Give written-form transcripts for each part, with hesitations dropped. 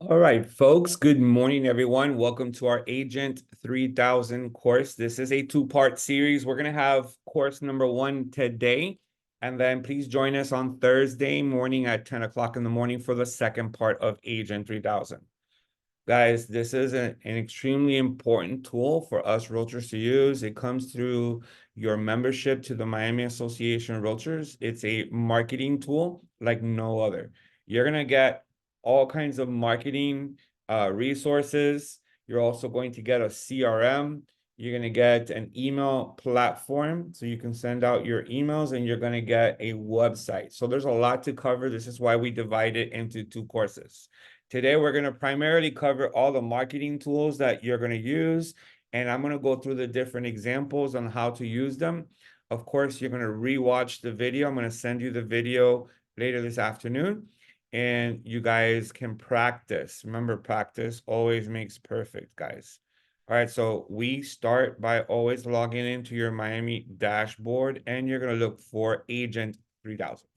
All right, folks. Good morning, everyone. Welcome to our Agent 3000 course. This is a two-part series. We're going to have course number 1 today, and then please join us on Thursday morning at 10 o'clock in the morning for the second part of Agent 3000. Guys, this is an extremely important tool for us realtors to use. It comes through your membership to the Miami Association of Realtors. It's a marketing tool like no other. You're going to get all kinds of marketing resources. You're also going to get a CRM. You're going to get an email platform so you can send out your emails, and you're going to get a website. So there's a lot to cover. This is why we divide it into two courses. Today, we're going to primarily cover all the marketing tools that you're going to use, and I'm going to go through the different examples on how to use them. Of course, you're going to rewatch the video. I'm going to send you the video later this afternoon, and you guys can practice. Remember, practice always makes perfect, guys. All right, so we start by always logging into your Miami dashboard, and you're going to look for Agent 3000.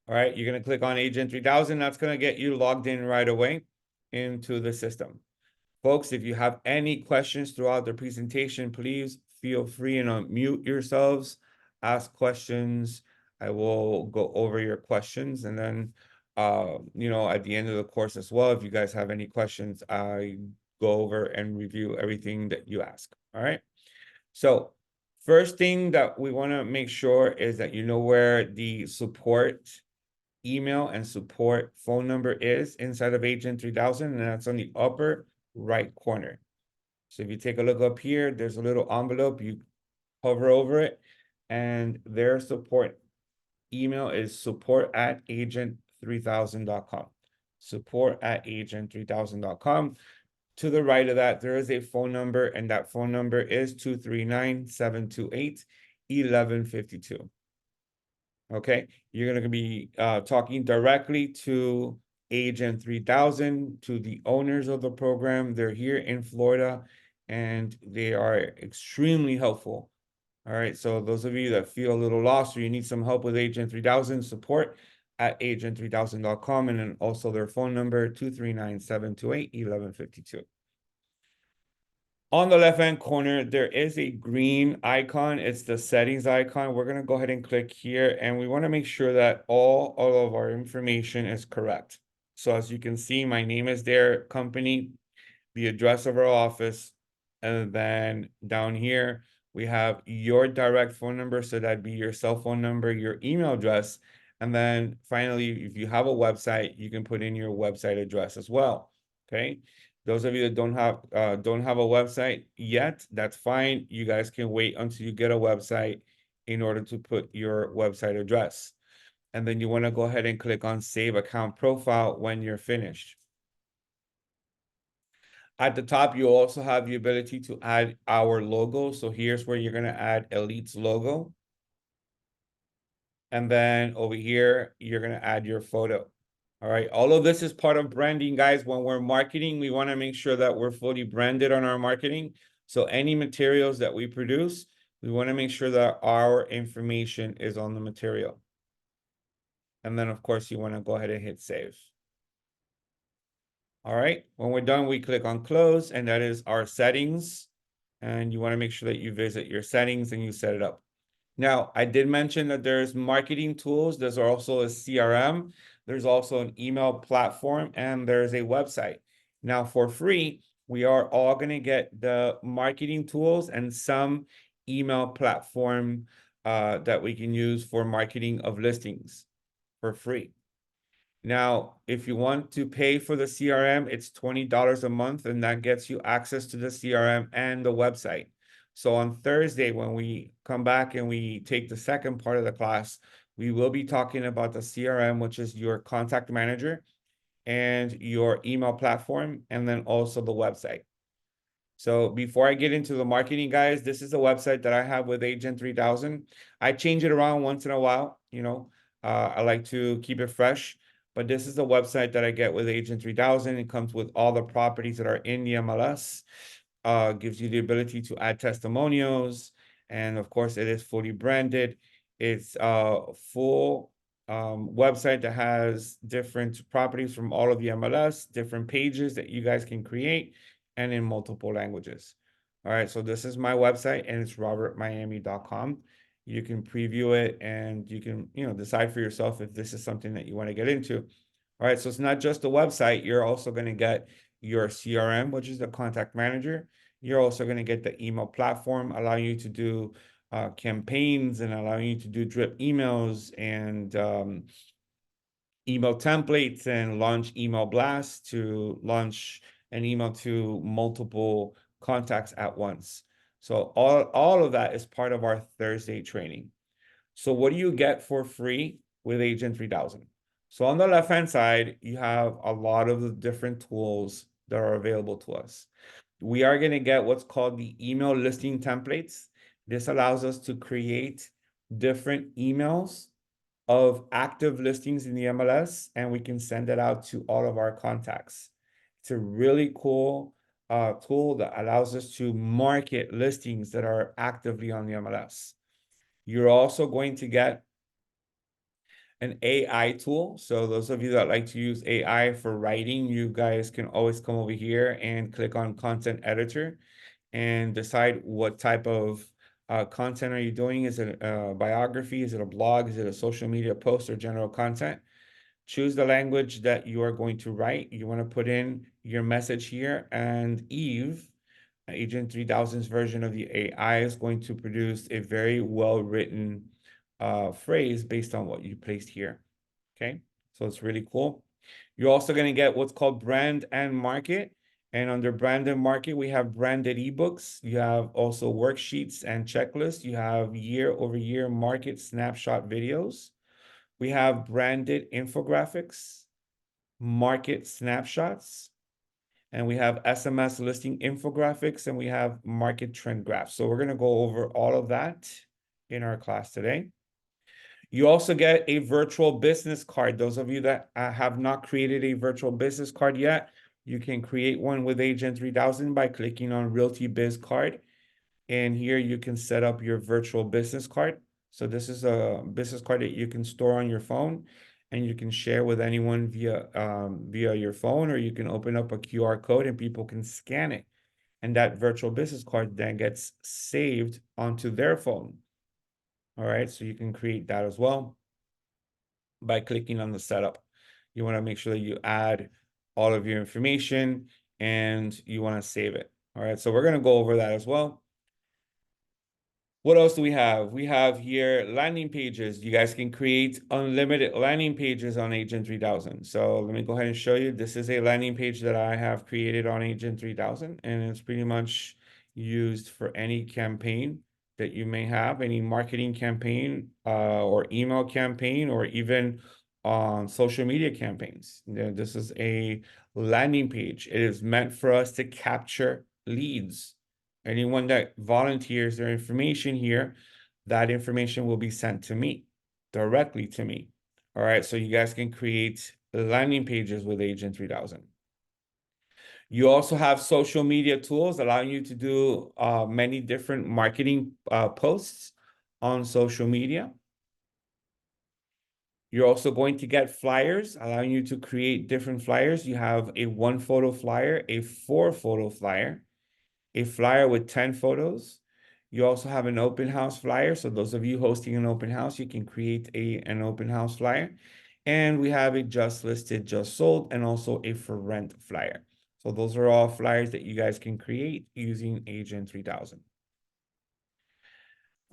All right, you're going to click on Agent 3000. That's going to get you logged in right away into the system. Folks, if you have any questions throughout the presentation, please feel free and unmute yourselves, ask questions. I will go over your questions, and then, at the end of the course as well, if you guys have any questions, I go over and review everything that you ask. All right. So first thing that we want to make sure is that you know where the support email and support phone number is inside of Agent 3000, and that's on the upper right corner. So if you take a look up here, there's a little envelope, you hover over it, and their support email is support@agent3000.com. Support@agent3000.com. To the right of that, there is a phone number, and that phone number is 239-728-1152. Okay, you're going to be talking directly to Agent 3000, to the owners of the program. They're here in Florida, and they are extremely helpful. All right, so those of you that feel a little lost or you need some help with Agent 3000, support at agent3000.com, and then also their phone number, 239-728-1152. On the left-hand corner, there is a green icon. It's the settings icon. We're going to go ahead and click here, and we want to make sure that all of our information is correct. So as you can see, my name is there, company, the address of our office, and then down here, we have your direct phone number. So that'd be your cell phone number, your email address. And then finally, if you have a website, you can put in your website address as well. Okay. Those of you that don't have a website yet, that's fine. You guys can wait until you get a website in order to put your website address. And then you want to go ahead and click on Save Account Profile when you're finished. At the top, you also have the ability to add our logo. So here's where you're going to add Elite's logo. And then over here, you're going to add your photo. All right. All of this is part of branding, guys. When we're marketing, we want to make sure that we're fully branded on our marketing. So any materials that we produce, we want to make sure that our information is on the material. And then, of course, you want to go ahead and hit save. All right. When we're done, we click on close, and that is our settings. And you want to make sure that you visit your settings and you set it up. Now, I did mention that there's marketing tools. There's also a CRM. There's also an email platform, and there's a website. Now, for free, we are all going to get the marketing tools and some email platform that we can use for marketing of listings for free. Now, if you want to pay for the CRM, it's $20 a month, and that gets you access to the CRM and the website. So on Thursday, when we come back and we take the second part of the class, we will be talking about the CRM, which is your contact manager and your email platform, and then also the website. So before I get into the marketing, guys, this is a website that I have with Agent 3000. I change it around once in a while. I like to keep it fresh. But this is the website that I get with Agent 3000. It comes with all the properties that are in the MLS. Gives you the ability to add testimonials. And of course, it is fully branded. It's full website that has different properties from all of the MLS, different pages that you guys can create, and in multiple languages. All right, so this is my website, and it's robertmiami.com. You can preview it, and you can, decide for yourself if this is something that you want to get into. All right, so it's not just the website. You're also going to get your CRM, which is the contact manager. You're also going to get the email platform, allowing you to do campaigns and allowing you to do drip emails and email templates and launch email blasts to launch an email to multiple contacts at once. So all of that is part of our Thursday training. So what do you get for free with Agent 3000? So on the left-hand side, you have a lot of the different tools that are available to us. We are going to get what's called the email listing templates. This allows us to create different emails of active listings in the MLS, and we can send it out to all of our contacts. It's a really cool tool that allows us to market listings that are actively on the MLS. You're also going to get an AI tool. So those of you that like to use AI for writing, you guys can always come over here and click on Content Editor and decide what type of content are you doing. Is it a biography? Is it a blog? Is it a social media post or general content? Choose the language that you are going to write. You want to put in your message here, and Eve, Agent 3000's version of the AI, is going to produce a very well-written phrase based on what you placed here. Okay, so it's really cool. You're also going to get what's called brand and market. And under brand and market, we have branded ebooks. You have also worksheets and checklists. You have year-over-year market snapshot videos. We have branded infographics, market snapshots, and we have SMS listing infographics, and we have market trend graphs. So we're going to go over all of that in our class today. You also get a virtual business card. Those of you that have not created a virtual business card yet, you can create one with Agent 3000 by clicking on Realty Biz Card. And here you can set up your virtual business card. So this is a business card that you can store on your phone, and you can share with anyone via your phone, or you can open up a QR code and people can scan it. And that virtual business card then gets saved onto their phone. All right, so you can create that as well by clicking on the setup. You want to make sure that you add all of your information and you want to save it. All right, so we're going to go over that as well. What else do we have? We have here landing pages. You guys can create unlimited landing pages on Agent 3000. So let me go ahead and show you. This is a landing page that I have created on Agent 3000, and it's pretty much used for any campaign that you may have, any marketing campaign or email campaign, or even on social media campaigns. This is a landing page. It is meant for us to capture leads. Anyone that volunteers their information here, that information will be sent to me, directly to me. All right, so you guys can create landing pages with Agent 3000. You also have social media tools allowing you to do many different marketing posts on social media. You're also going to get flyers, allowing you to create different flyers. You have a 1-photo flyer, a 4-photo flyer, a flyer with 10 photos. You also have an open house flyer. So those of you hosting an open house, you can create an open house flyer. And we have a just listed, just sold, and also a for rent flyer. So those are all flyers that you guys can create using Agent 3000.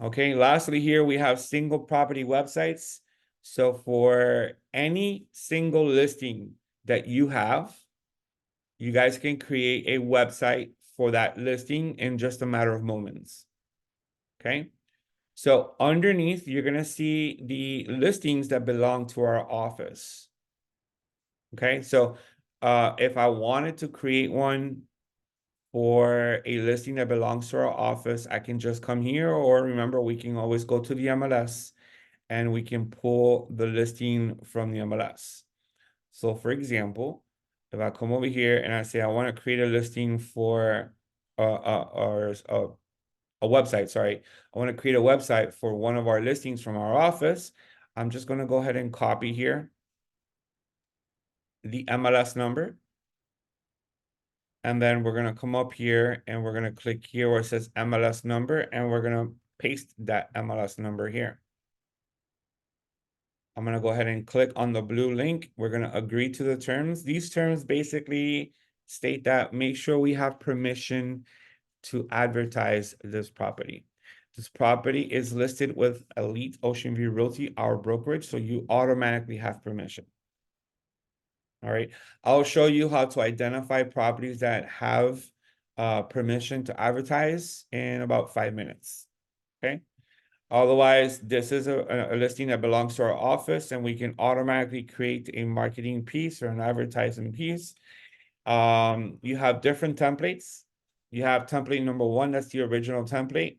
Okay, lastly here, we have single property websites. So for any single listing that you have, you guys can create a website for that listing in just a matter of moments. Okay, so underneath, you're going to see the listings that belong to our office. Okay, so if I wanted to create one for a listing that belongs to our office, I can just come here, or remember, we can always go to the MLS and we can pull the listing from the MLS. So for example, if I come over here and I say I want to create a listing for a website, sorry, I want to create a website for one of our listings from our office, I'm just going to go ahead and copy here the MLS number. And then we're going to come up here and we're going to click here where it says MLS number, and we're going to paste that MLS number here. I'm going to go ahead and click on the blue link. We're going to agree to the terms. These terms basically state that make sure we have permission to advertise this property. This property is listed with Elite Ocean View Realty, our brokerage, so you automatically have permission. All right, I'll show you how to identify properties that have permission to advertise in about 5 minutes. Okay. Otherwise, this is a listing that belongs to our office, and we can automatically create a marketing piece or an advertising piece. You have different templates. You have template number 1, that's the original template.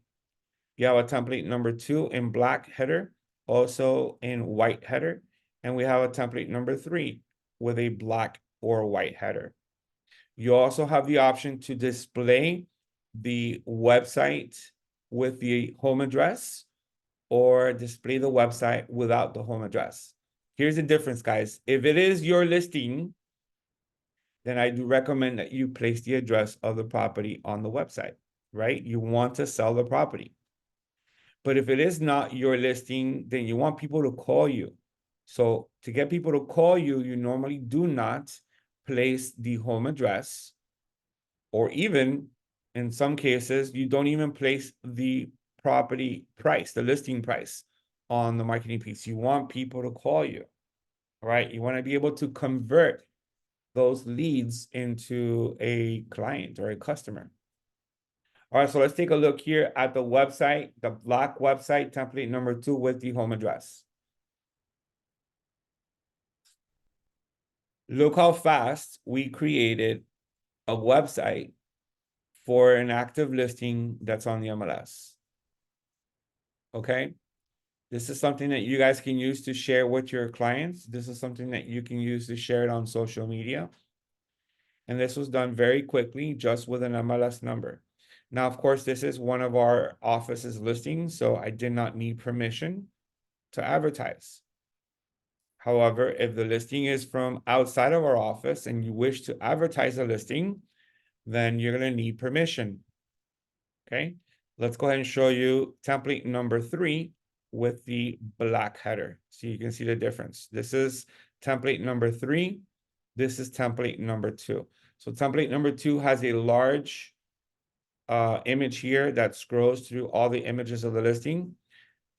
You have a template number 2 in black header, also in white header. And we have a template number 3 with a black or white header. You also have the option to display the website with the home address, or display the website without the home address. Here's the difference, guys. If it is your listing, then I do recommend that you place the address of the property on the website, right? You want to sell the property. But if it is not your listing, then you want people to call you. So to get people to call you, you normally do not place the home address, or even in some cases, you don't even place the property price, the listing price on the marketing piece. You want people to call you, right? You want to be able to convert those leads into a client or a customer. All right, so let's take a look here at the website, the black website, template number 2 with the home address. Look how fast we created a website for an active listing that's on the MLS. Okay. This is something that you guys can use to share with your clients. This is something that you can use to share it on social media. And this was done very quickly, just with an MLS number. Now, of course, this is one of our office's listings, so I did not need permission to advertise. However, if the listing is from outside of our office and you wish to advertise a listing, then you're going to need permission. Okay, let's go ahead and show you template number 3 with the black header, so you can see the difference. This is template number 3. This is template number 2. So template number 2 has a large image here that scrolls through all the images of the listing.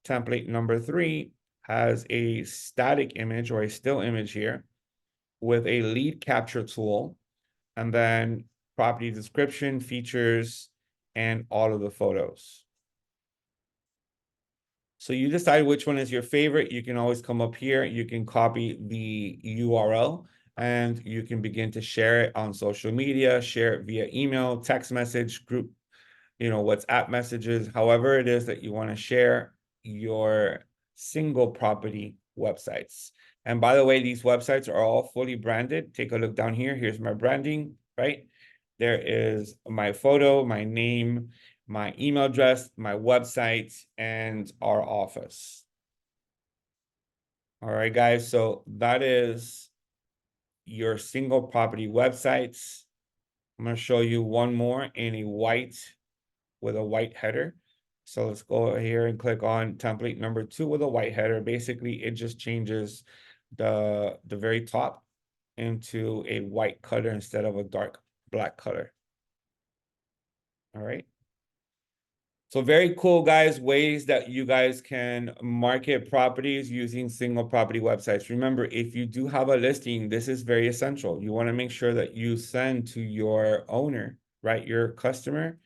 Template number 3 has a static image or a still image here with a lead capture tool, and then property description, features, and all of the photos. So you decide which one is your favorite. You can always come up here. You can copy the URL and you can begin to share it on social media, share it via email, text message, group, WhatsApp messages, however it is that you want to share your single property websites. And by the way, these websites are all fully branded. Take a look down here. Here's my branding, right? There is my photo, my name, my email address, my website, and our office. All right, guys. So that is your single property websites. I'm going to show you one more in a white, with a white header. So let's go here and click on template number 2 with a white header. Basically, it just changes the very top into a white color instead of a dark black color. All right. So very cool, guys, ways that you guys can market properties using single property websites. Remember, if you do have a listing, this is very essential. You want to make sure that you send to your owner, right? Your customer.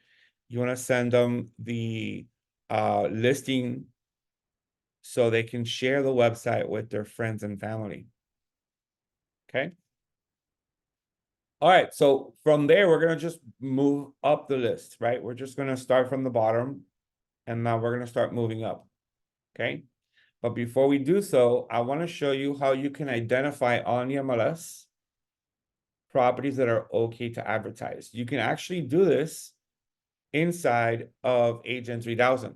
You want to send them the listing so they can share the website with their friends and family. Okay. All right, so from there, we're going to just move up the list, right? We're just going to start from the bottom, and now we're going to start moving up, okay? But before we do so, I want to show you how you can identify on the MLS properties that are okay to advertise. You can actually do this inside of Agent 3000.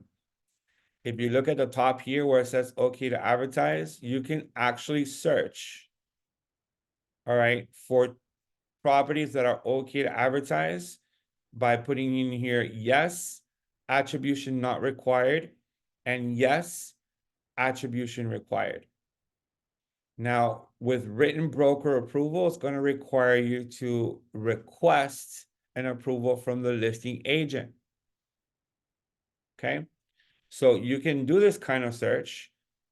if you look at the top here where it says okay to advertise, you can actually search, all right, for properties that are okay to advertise by putting in here, yes, attribution not required, and yes, attribution required. Now, with written broker approval, it's going to require you to request an approval from the listing agent. Okay, so you can do this kind of search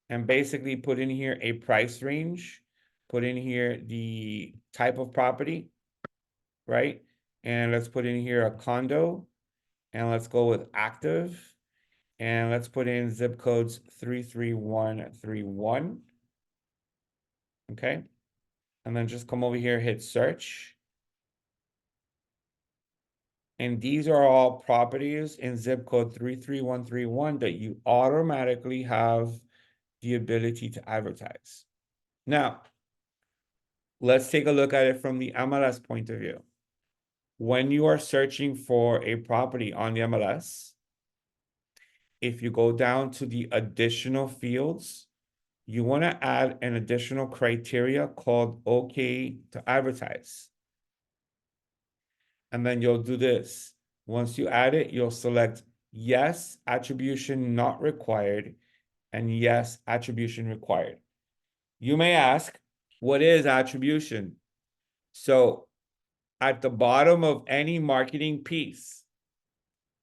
and basically put in here a price range, put in here the type of property, right? And let's put in here a condo, and let's go with active, and let's put in zip codes 33131. Okay, and then just come over here, hit search. And these are all properties in zip code 33131 that you automatically have the ability to advertise. Now, let's take a look at it from the MLS point of view. When you are searching for a property on the MLS, if you go down to the additional fields, you want to add an additional criteria called okay to advertise. And then you'll do this. Once you add it, you'll select yes, attribution not required, and yes, attribution required. You may ask, what is attribution? So at the bottom of any marketing piece,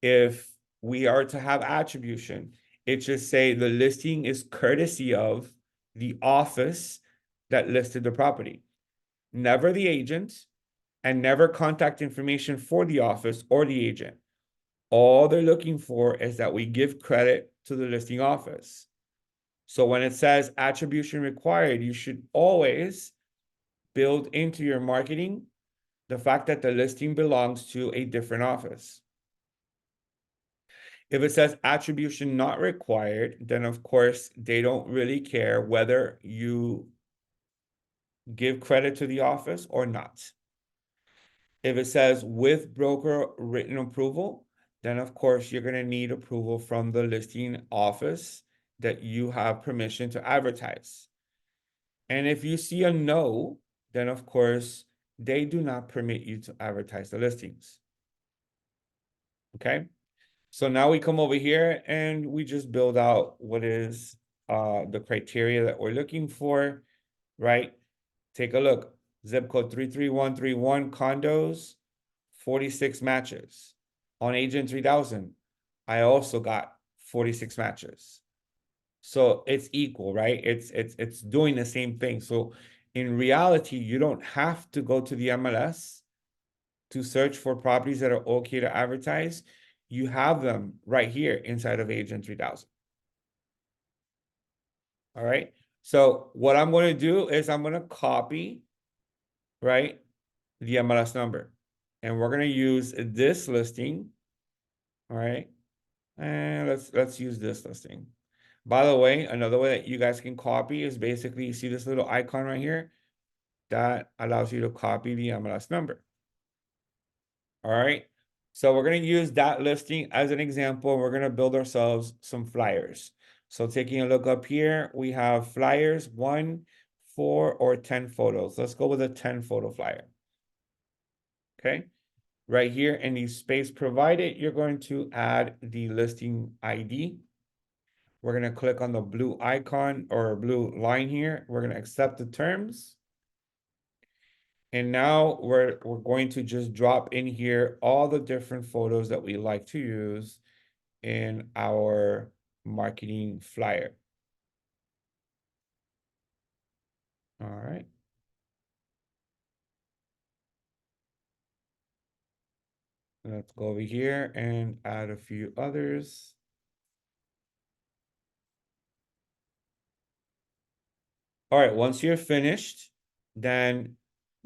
if we are to have attribution, it should say the listing is courtesy of the office that listed the property, never the agent, and never contact information for the office or the agent. All they're looking for is that we give credit to the listing office. So when it says attribution required, you should always build into your marketing the fact that the listing belongs to a different office. If it says attribution not required, then of course they don't really care whether you give credit to the office or not. If it says with broker written approval, then of course you're going to need approval from the listing office that you have permission to advertise. And if you see a no, then of course they do not permit you to advertise the listings. Okay, so now we come over here and we just build out what is the criteria that we're looking for, right? Take a look. Zip code 33131 condos, 46 matches. On Agent 3000, I also got 46 matches. So it's equal, right? It's doing the same thing. So in reality, you don't have to go to the MLS to search for properties that are okay to advertise. You have them right here inside of Agent 3000. All right. So what I'm going to do is I'm going to copy, right, the MLS number. And we're going to use this listing. All right. And let's use this listing. By the way, another way that you guys can copy is basically, you see this little icon right here? That allows you to copy the MLS number. All right. So we're going to use that listing as an example. We're going to build ourselves some flyers. So taking a look up here, we have flyers, 1, 4, or 10 photos. Let's go with a 10 photo flyer. Okay. Right here in the space provided, you're going to add the listing ID. We're going to click on the blue icon or blue line here. We're going to accept the terms. And now we're going to just drop in here all the different photos that we like to use in our marketing flyer. All right. Let's go over here and add a few others. All right, once you're finished, then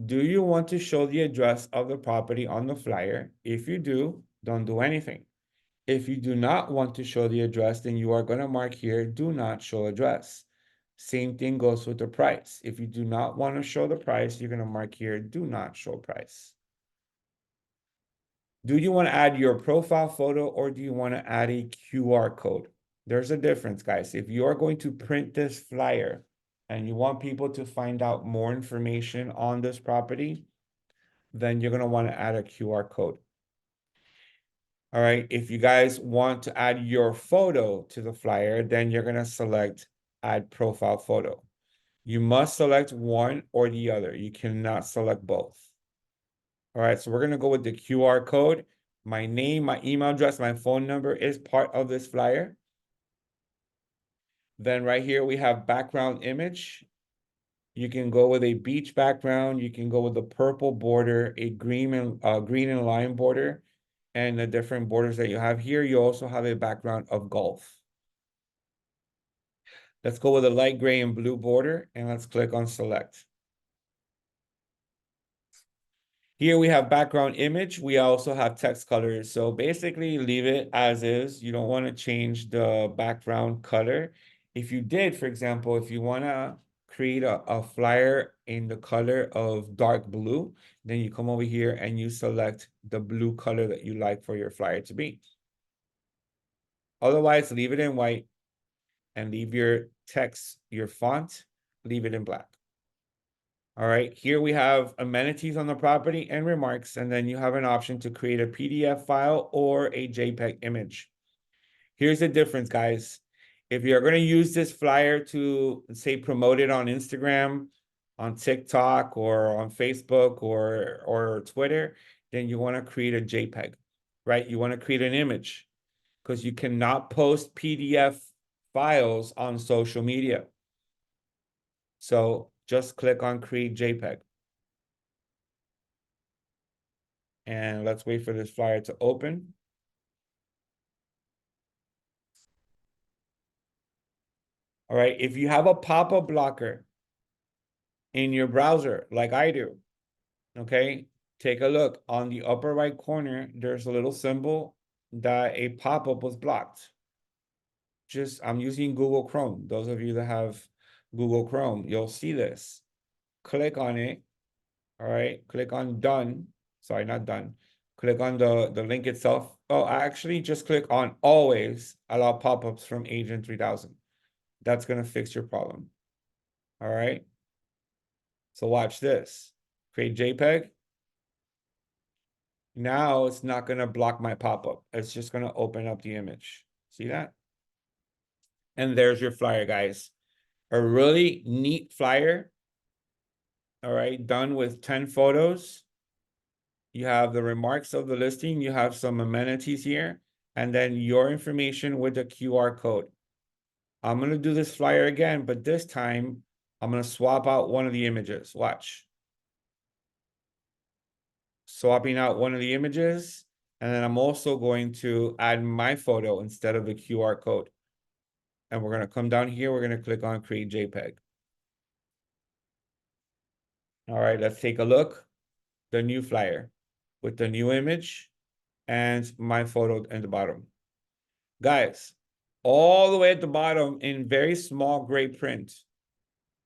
do you want to show the address of the property on the flyer? If you do, don't do anything. If you do not want to show the address, then you are going to mark here, do not show address. Same thing goes with the price. If you do not want to show the price, you're going to mark here, do not show price. Do you want to add your profile photo or do you want to add a QR code? There's a difference, guys. If you're going to print this flyer and you want people to find out more information on this property, then you're going to want to add a QR code. All right. If you guys want to add your photo to the flyer, then you're going to select add profile photo. You must select one or the other. You cannot select both. All right. So we're going to go with the QR code. My name, my email address, my phone number is part of this flyer. Then right here, we have background image. You can go with a beach background. You can go with the purple border, a green and lime border, and the different borders that you have here. You also have a background of golf. Let's go with a light gray and blue border, and let's click on select. Here we have background image. We also have text colors. So basically leave it as is. You don't want to change the background color. If you did, for example, if you want to create a flyer in the color of dark blue, then you come over here and you select the blue color that you like for your flyer to be. Otherwise, leave it in white and leave your text, your font, leave it in black. All right, here we have amenities on the property and remarks, and then you have an option to create a PDF file or a JPEG image. Here's the difference, guys. If you're going to use this flyer to, say, promote it on Instagram, on TikTok, or on Facebook, or Twitter, then you want to create a JPEG, right? You want to create an image because you cannot post PDF files on social media. So just click on create JPEG. And let's wait for this flyer to open. All right, if you have a pop-up blocker in your browser, like I do, okay, take a look. On the upper right corner, there's a little symbol that a pop-up was blocked. I'm using Google Chrome. Those of you that have Google Chrome, you'll see this. Click on it. All right, click on done. Sorry, not done. Click on the link itself. Oh, actually just click on always allow pop-ups from Agent 3000. That's going to fix your problem. All right. So watch this. Create JPEG. Now it's not going to block my pop-up. It's just going to open up the image. See that? And there's your flyer, guys. A really neat flyer. All right. Done with 10 photos. You have the remarks of the listing. You have some amenities here. And then your information with the QR code. I'm going to do this flyer again, but this time I'm going to swap out one of the images. Watch. Swapping out one of the images. And then I'm also going to add my photo instead of the QR code. And we're going to come down here. We're going to click on create JPEG. All right, let's take a look. The new flyer with the new image and my photo in the bottom. Guys, all the way at the bottom in very small gray print,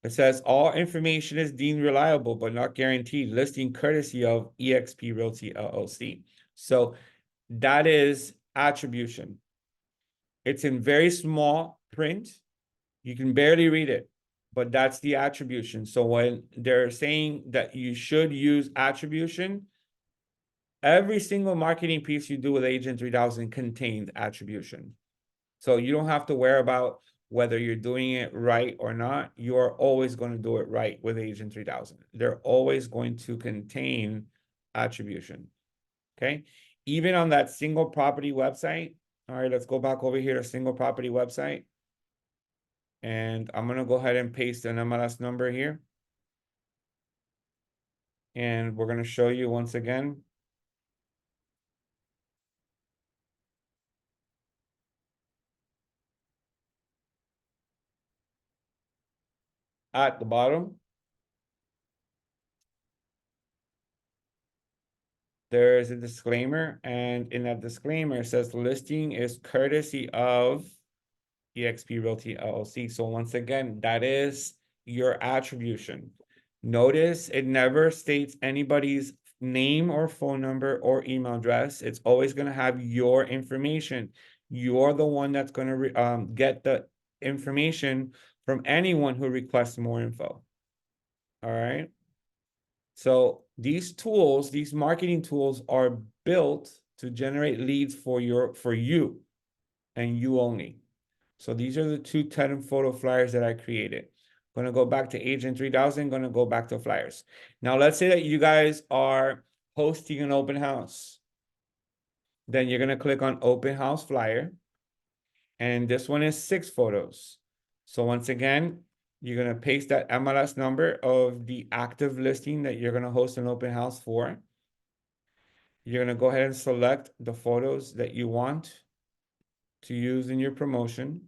it says all information is deemed reliable but not guaranteed. Listing courtesy of eXp Realty LLC. So that is attribution. It's in very small print. You can barely read it, but that's the attribution. So when they're saying that you should use attribution, every single marketing piece you do with Agent 3000 contains attribution. So you don't have to worry about whether you're doing it right or not. You are always going to do it right with Agent 3000. They're always going to contain attribution. Okay. Even on that single property website. All right, let's go back over here to single property website. And I'm going to go ahead and paste an MLS number here. And we're going to show you once again. At the bottom, there's a disclaimer. And in that disclaimer, it says the listing is courtesy of eXp Realty LLC. So once again, that is your attribution. Notice it never states anybody's name or phone number or email address. It's always going to have your information. you're the one that's going to get the information from anyone who requests more info. All right. So these tools, these marketing tools are built to generate leads for you and you only. So these are the two tenant photo flyers that I created. I'm gonna go back to Agent 3000, gonna go back to flyers. Now let's say that you guys are hosting an open house. Then you're gonna click on open house flyer. And this one is 6 photos. So once again, you're gonna paste that MLS number of the active listing that you're gonna host an open house for. You're gonna go ahead and select the photos that you want to use in your promotion.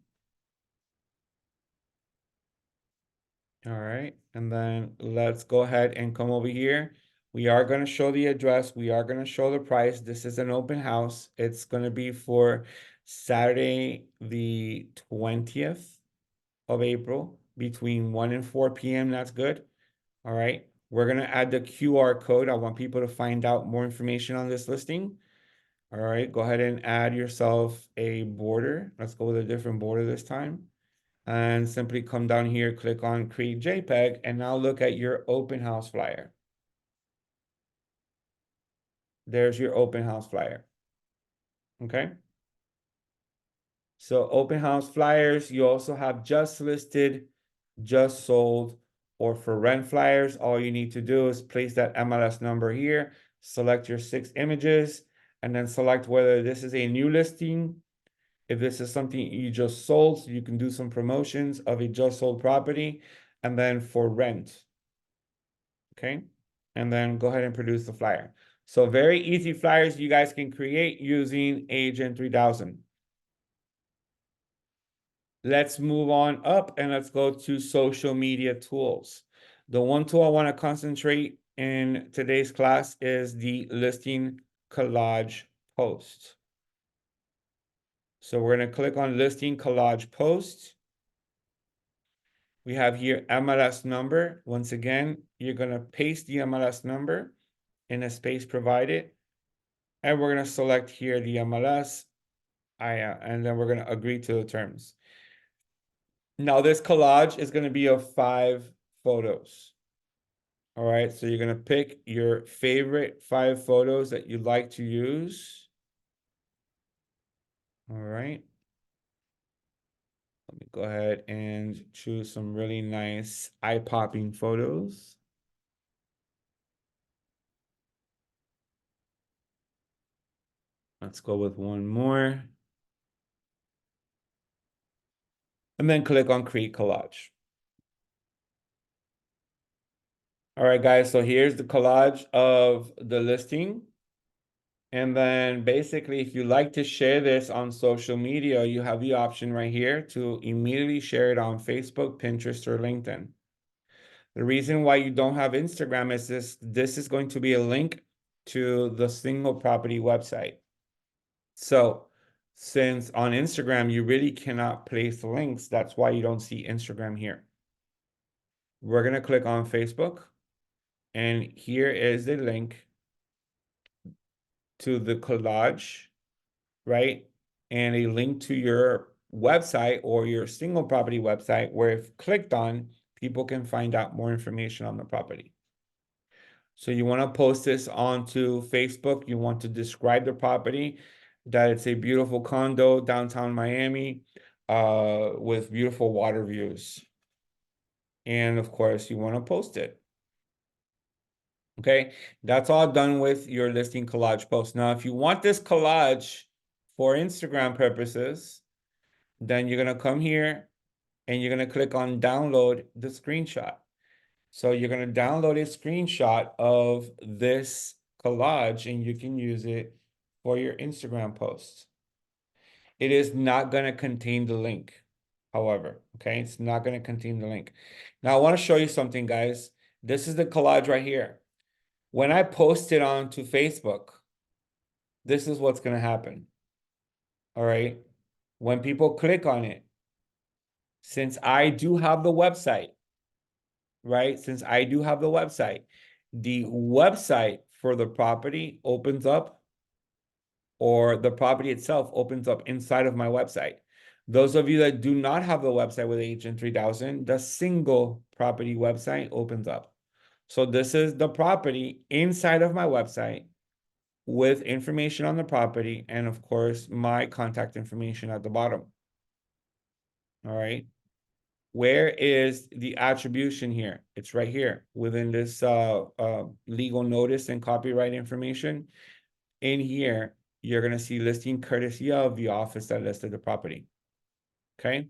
All right, and then let's go ahead and come over here. We are gonna show the address. We are gonna show the price. This is an open house. It's gonna be for Saturday, the 20th of April between 1 and 4 p.m. That's good. All right, we're gonna add the QR code. I want people to find out more information on this listing. All right, go ahead and add yourself a border. Let's go with a different border this time. And simply come down here, click on create JPEG, and now look at your open house flyer. There's your open house flyer. Okay. So open house flyers, you also have just listed, just sold, or for rent flyers. All you need to do is place that MLS number here, select your 6 images, and then select whether this is a new listing. If this is something you just sold, so you can do some promotions of a just sold property, and then for rent. Okay, and then go ahead and produce the flyer. So very easy flyers you guys can create using Agent 3000. Let's move on up and let's go to social media tools. The one tool I want to concentrate in today's class is the listing collage post. So we're going to click on listing collage post. We have here MLS number. Once again, you're going to paste the MLS number in a space provided. And we're going to select here the MLS. And then we're going to agree to the terms. Now this collage is going to be of 5 photos. All right, so you're going to pick your favorite 5 photos that you'd like to use. All right. Let me go ahead and choose some really nice eye-popping photos. Let's go with one more. And then click on create collage. All right, guys, so here's the collage of the listing. And then basically, if you like to share this on social media, you have the option right here to immediately share it on Facebook, Pinterest, or LinkedIn. The reason why you don't have Instagram is this is going to be a link to the single property website. So since on Instagram, you really cannot place links, that's why you don't see Instagram here. We're going to click on Facebook, and here is the link to the collage, right? And a link to your website or your single property website, where if clicked on, people can find out more information on the property. So you want to post this onto Facebook. You want to describe the property, that it's a beautiful condo downtown Miami with beautiful water views. And of course, you want to post it. Okay, that's all done with your listing collage post. Now, if you want this collage for Instagram purposes, then you're going to come here and you're going to click on download the screenshot. So you're going to download a screenshot of this collage and you can use it for your Instagram posts. It is not going to contain the link, however, okay? It's not going to contain the link. Now, I want to show you something, guys. This is the collage right here. When I post it onto Facebook, this is what's going to happen, all right? When people click on it, since I do have the website, right? Since I do have the website for the property opens up or the property itself opens up inside of my website. Those of you that do not have the website with Agent 3000, the single property website opens up. So this is the property inside of my website with information on the property and of course my contact information at the bottom. All right. Where is the attribution here? It's right here within this legal notice and copyright information. In here, you're going to see listing courtesy of the office that listed the property. Okay.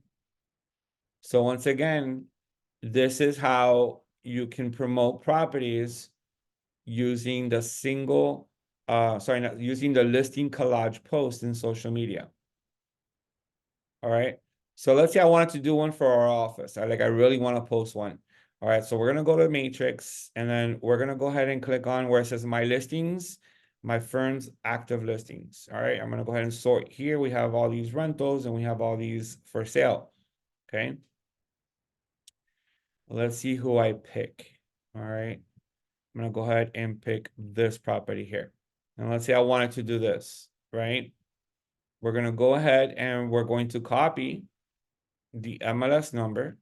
So once again, this is how you can promote properties using the using the listing collage post in social media. All right. So let's say I wanted to do one for our office. I really want to post one. All right. So we're going to go to Matrix and then we're going to go ahead and click on where it says my listings, my firm's active listings. All right. I'm going to go ahead and sort here. We have all these rentals and we have all these for sale. Okay. Let's see who I pick. All right. I'm going to go ahead and pick this property here. And let's say I wanted to do this, right? We're going to go ahead and we're going to copy the MLS number.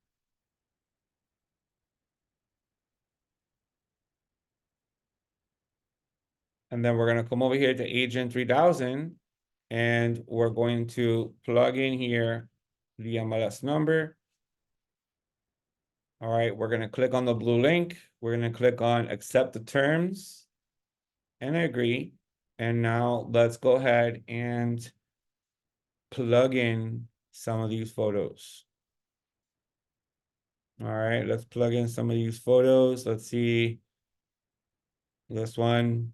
And then we're going to come over here to Agent 3000 and we're going to plug in here the MLS number. All right, we're going to click on the blue link. We're going to click on accept the terms and agree. And now let's go ahead and plug in some of these photos. All right, let's plug in some of these photos. Let's see this one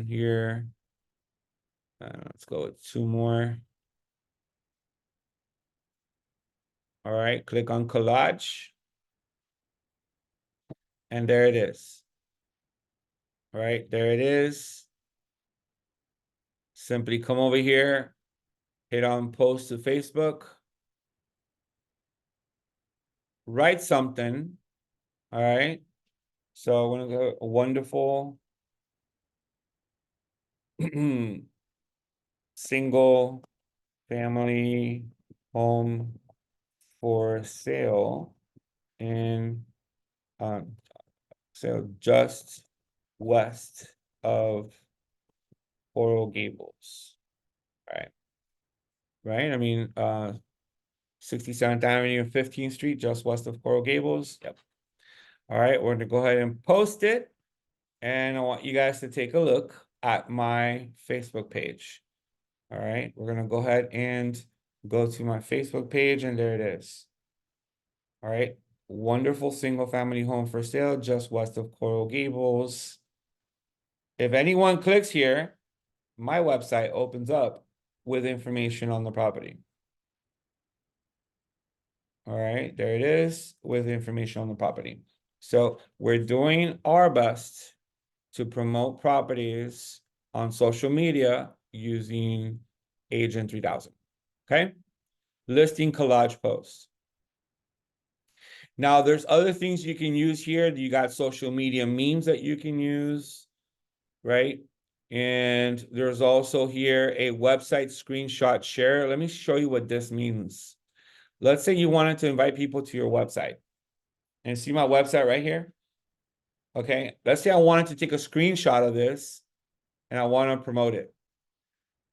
here. Let's go with two more. All right, click on collage. And there it is. All right, there it is. Simply come over here, hit on post to Facebook, write something. All right. So I'm gonna go wonderful single family home for sale in so just west of Coral Gables. All right. Right. I mean 67th Avenue and 15th Street, just west of Coral Gables. Yep. All right, we're gonna go ahead and post it. And I want you guys to take a look at my Facebook page. All right, we're gonna go ahead and go to my Facebook page and there it is. All right, wonderful single family home for sale just west of Coral Gables. If anyone clicks here, my website opens up with information on the property. All right, there it is with information on the property. So we're doing our best to promote properties on social media using Agent 3000. Okay. Listing collage posts. Now there's other things you can use here. You got social media memes that you can use, right? And there's also here a website screenshot share. Let me show you what this means. Let's say you wanted to invite people to your website. And see my website right here? Okay, let's say I wanted to take a screenshot of this and I want to promote it.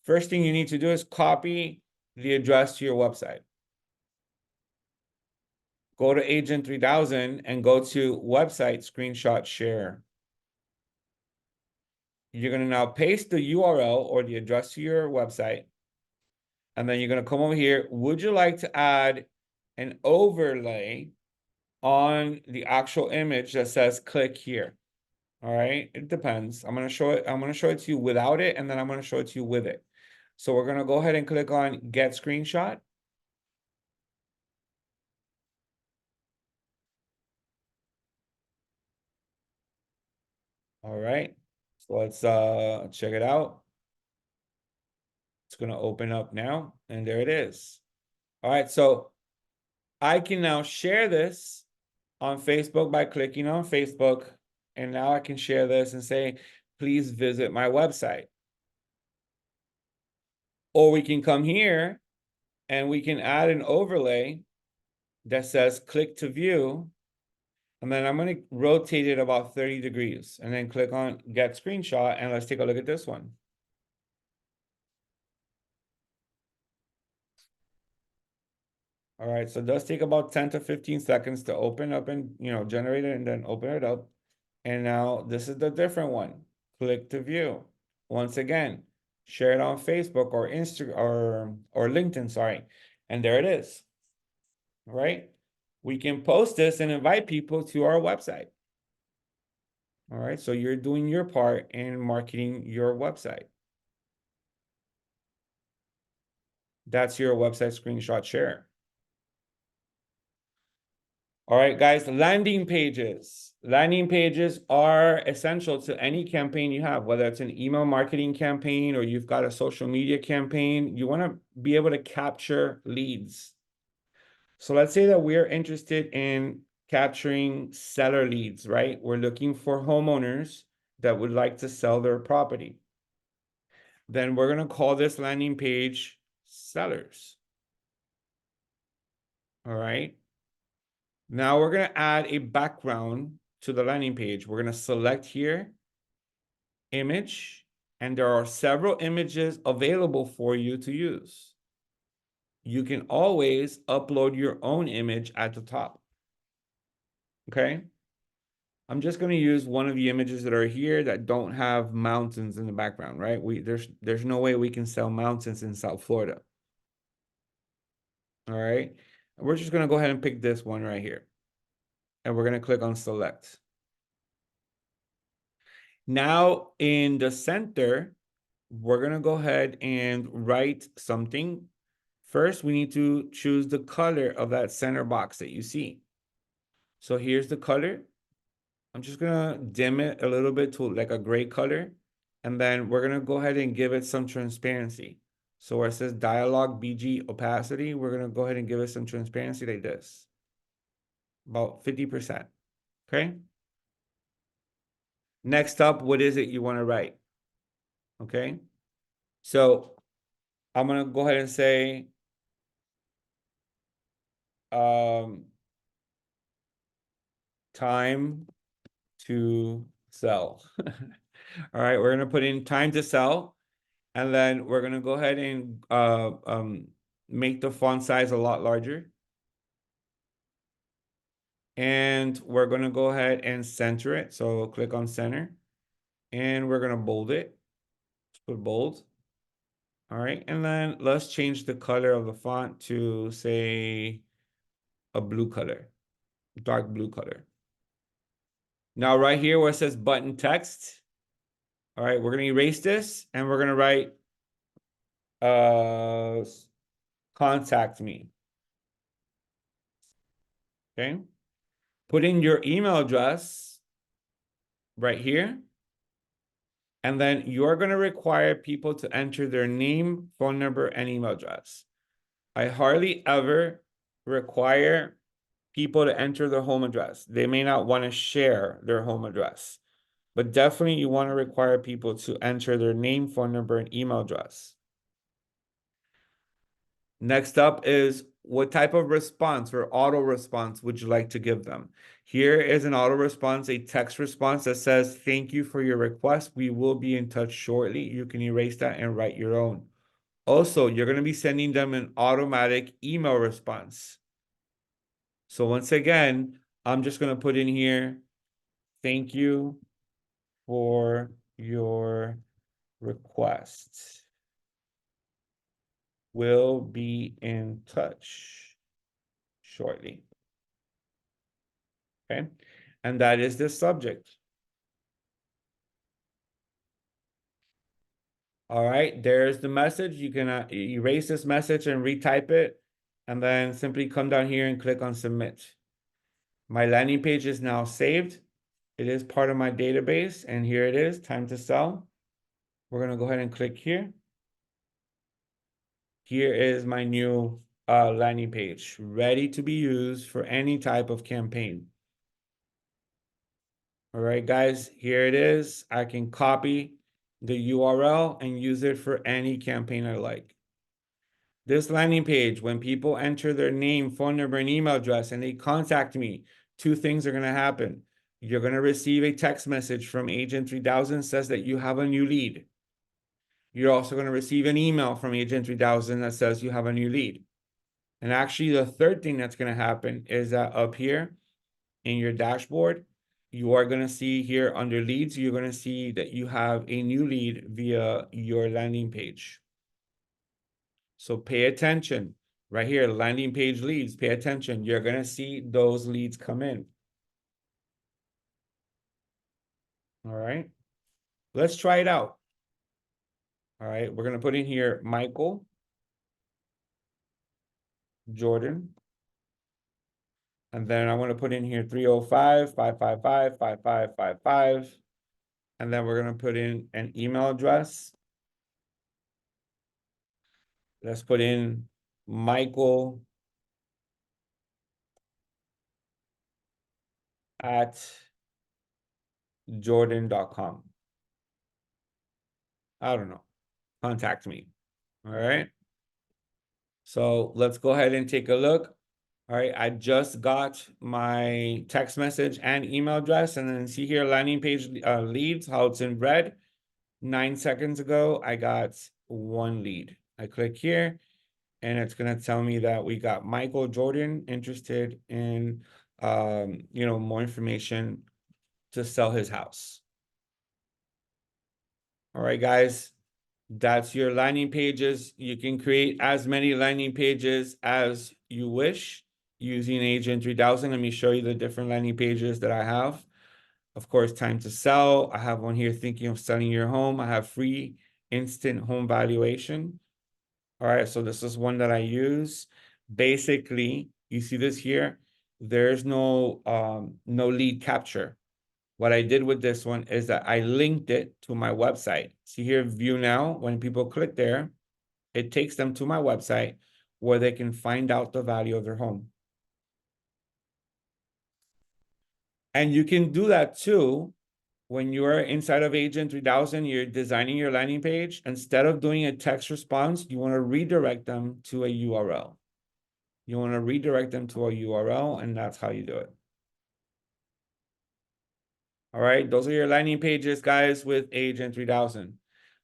First thing you need to do is copy the address to your website. Go to Agent 3000 and go to website screenshot share. You're going to now paste the URL or the address to your website. And then you're going to come over here. Would you like to add an overlay on the actual image that says click here? All right, it depends. I'm going to show it to you without it, and then I'm going to show it to you with it. So we're going to go ahead and click on get screenshot. All right, so let's check it out. It's going to open up now, and there it is. All right, so I can now share this on Facebook by clicking on Facebook, and now I can share this and say, please visit my website. Or we can come here and we can add an overlay that says click to view. And then I'm going to rotate it about 30 degrees and then click on get screenshot. And let's take a look at this one. All right, so it does take about 10 to 15 seconds to open up and, generate it and then open it up. And now this is the different one. Click to view. Once again, share it on Facebook or Instagram or LinkedIn, sorry. And there it is. All right. We can post this and invite people to our website. All right, so you're doing your part in marketing your website. That's your website screenshot share. All right, guys, landing pages. Landing pages are essential to any campaign you have, whether it's an email marketing campaign or you've got a social media campaign. You want to be able to capture leads. So let's say that we're interested in capturing seller leads, right? We're looking for homeowners that would like to sell their property. Then we're going to call this landing page sellers. All right. Now we're going to add a background to the landing page. We're going to select here, image, and there are several images available for you to use. You can always upload your own image at the top. Okay. I'm just going to use one of the images that are here that don't have mountains in the background, right? There's no way we can sell mountains in South Florida. All right. We're just going to go ahead and pick this one right here. And we're going to click on select. Now in the center, we're going to go ahead and write something. First, we need to choose the color of that center box that you see. So here's the color. I'm just going to dim it a little bit to like a gray color. And then we're going to go ahead and give it some transparency. So where it says dialog BG opacity, we're going to go ahead and give it some transparency like this. About 50%. Okay. Next up, what is it you want to write? Okay. So I'm going to go ahead and say, time to sell. All right, we're going to put in time to sell. And then we're going to go ahead and make the font size a lot larger. And we're going to go ahead and center it. So click on center. And we're going to bold it. Let's put bold. All right, and then let's change the color of the font to, say, a blue color, dark blue color. Now, right here where it says button text, all right, we're going to erase this and we're going to write contact me. Okay. Put in your email address right here. And then you're going to require people to enter their name, phone number, and email address. I hardly ever require people to enter their home address. They may not want to share their home address, but definitely you want to require people to enter their name, phone number, and email address. Next up is what type of response or auto response would you like to give them? Here is an auto response, a text response that says, thank you for your request. We will be in touch shortly. You can erase that and write your own. Also, you're going to be sending them an automatic email response. So once again, I'm just going to put in here, thank you for your request. We'll be in touch shortly. Okay, and that is the subject. All right, there's the message. You can erase this message and retype it, and then simply come down here and click on submit. My landing page is now saved. It is part of my database, and here it is, time to sell. We're gonna go ahead and click here. Here is my new landing page, ready to be used for any type of campaign. All right, guys, here it is. I can copy the URL and use it for any campaign I like. This landing page, when people enter their name, phone number, and email address, and they contact me, two things are going to happen. You're going to receive a text message from Agent 3000 says that you have a new lead. You're also going to receive an email from Agent 3000 that says you have a new lead. And actually, the third thing that's going to happen is that up here in your dashboard, you are going to see here under leads, you're going to see that you have a new lead via your landing page. So pay attention right here, landing page leads, pay attention. You're going to see those leads come in. All right, let's try it out. All right, we're going to put in here Michael Jordan. And then I want to put in here 305-555-5555. And then we're going to put in an email address. Let's put in Michael at jordan.com. I don't know. Contact me. All right. So let's go ahead and take a look. All right. I just got my text message and email address. And then see here, landing page leads, how it's in red. 9 seconds ago, I got one lead. I click here and it's going to tell me that we got Michael Jordan interested in, more information to sell his house. All right, guys, that's your landing pages. You can create as many landing pages as you wish using Agent 3000. Let me show you the different landing pages that I have. Of course, time to sell. I have one here, thinking of selling your home. I have free instant home valuation. All right, so this is one that I use. Basically, you see this here, there's no lead capture. What I did with this one is that I linked it to my website. See here, view now, when people click there, it takes them to my website where they can find out the value of their home. And you can do that too when you're inside of Agent 3000, you're designing your landing page. Instead of doing a text response, you want to redirect them to a URL. You want to redirect them to a URL, and that's how you do it. All right, those are your landing pages, guys, with Agent 3000.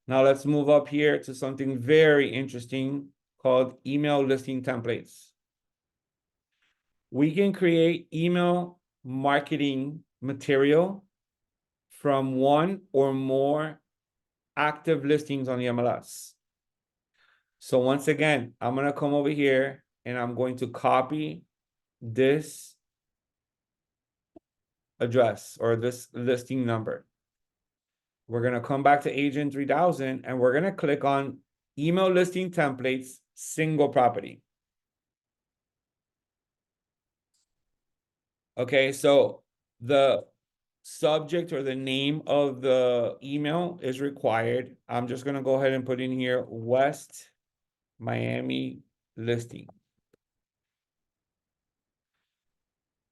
Now let's move up here to something very interesting called email listing templates. We can create email marketing material from one or more active listings on the MLS. So once again, I'm going to come over here and I'm going to copy this address or this listing number. We're going to come back to Agent 3000 and we're going to click on email listing templates, single property. Okay, so the subject or the name of the email is required. I'm just going to go ahead and put in here West Miami listing.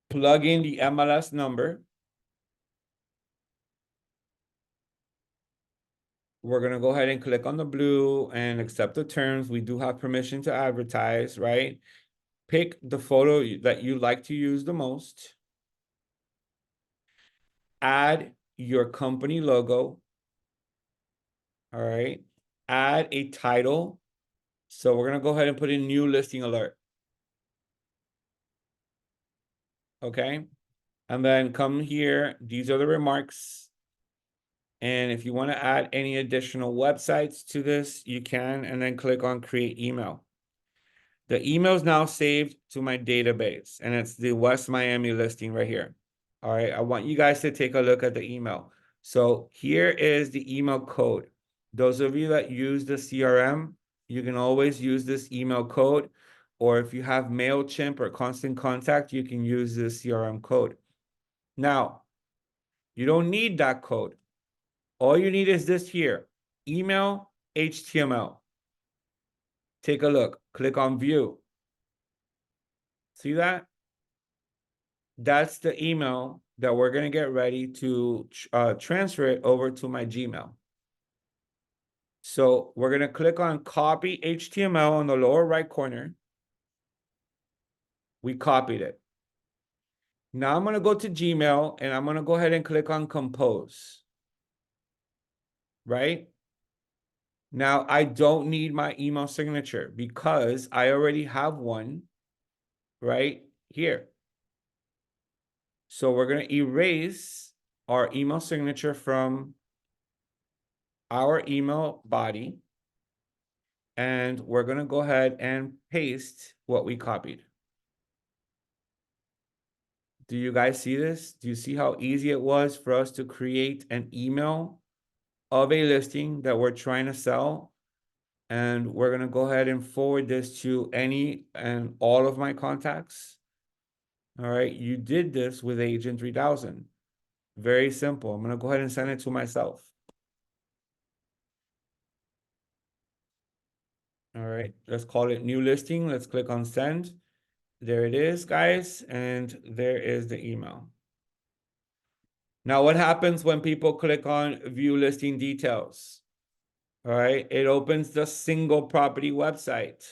Plug in the MLS number. We're going to go ahead and click on the blue and accept the terms. We do have permission to advertise, right? Pick the photo that you like to use the most. Add your company logo. All right. Add a title. So we're going to go ahead and put in new listing alert. Okay. And then come here. These are the remarks. And if you want to add any additional websites to this, you can, and then click on create email. The email is now saved to my database, and it's the West Miami listing right here. All right, I want you guys to take a look at the email. So here is the email code. Those of you that use the CRM, you can always use this email code, or if you have MailChimp or Constant Contact, you can use the CRM code. Now, you don't need that code. All you need is this here, email HTML. Take a look, click on view. See that? That's the email that we're going to get ready to transfer it over to my Gmail. So we're going to click on copy HTML on the lower right corner. We copied it. Now I'm going to go to Gmail and I'm going to go ahead and click on compose. Right? Now I don't need my email signature because I already have one right here. So we're going to erase our email signature from our email body. And we're going to go ahead and paste what we copied. Do you guys see this? Do you see how easy it was for us to create an email of a listing that we're trying to sell? And we're going to go ahead and forward this to any and all of my contacts. All right, you did this with Agent 3000. Very simple. I'm going to go ahead and send it to myself. All right, let's call it new listing. Let's click on send. There it is, guys. And there is the email. Now, what happens when people click on view listing details? All right, it opens the single property website.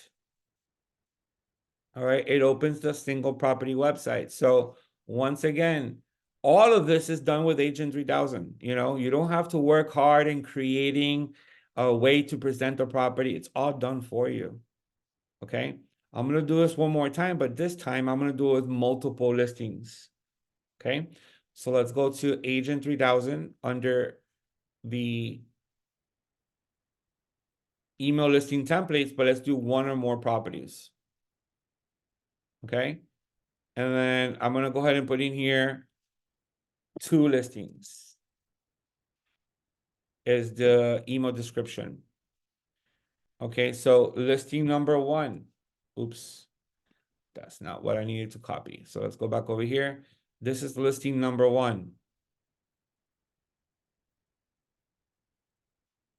All right, it opens the single property website. So once again, all of this is done with Agent 3000. You know, you don't have to work hard in creating a way to present a property. It's all done for you. Okay, I'm going to do this one more time, but this time I'm going to do it with multiple listings. Okay, so let's go to Agent 3000 under the email listing templates, but let's do one or more properties. Okay. And then I'm going to go ahead and put in here 2 listings is the email description. Okay. So listing number 1. Oops. That's not what I needed to copy. So let's go back over here. This is listing number 1.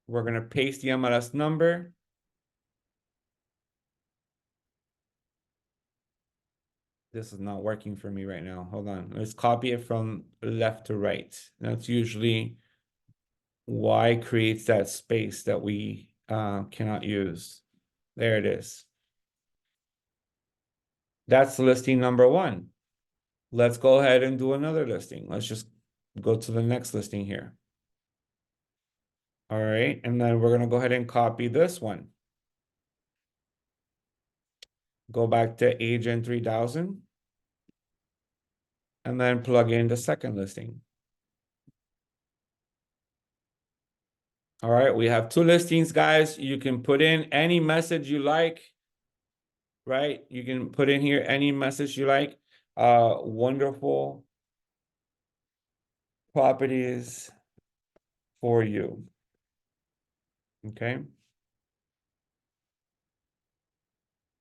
We're going to paste the MLS number. This is not working for me right now. Hold on. Let's copy it from left to right. That's usually why creates that space that we cannot use. There it is. That's listing number 1. Let's go ahead and do another listing. Let's just go to the next listing here. All right. And then we're going to go ahead and copy this one. Go back to Agent 3000. And then plug in the second listing. All right. We have 2 listings, guys. You can put in any message you like. Right? You can put in here any message you like. Wonderful properties for you. Okay.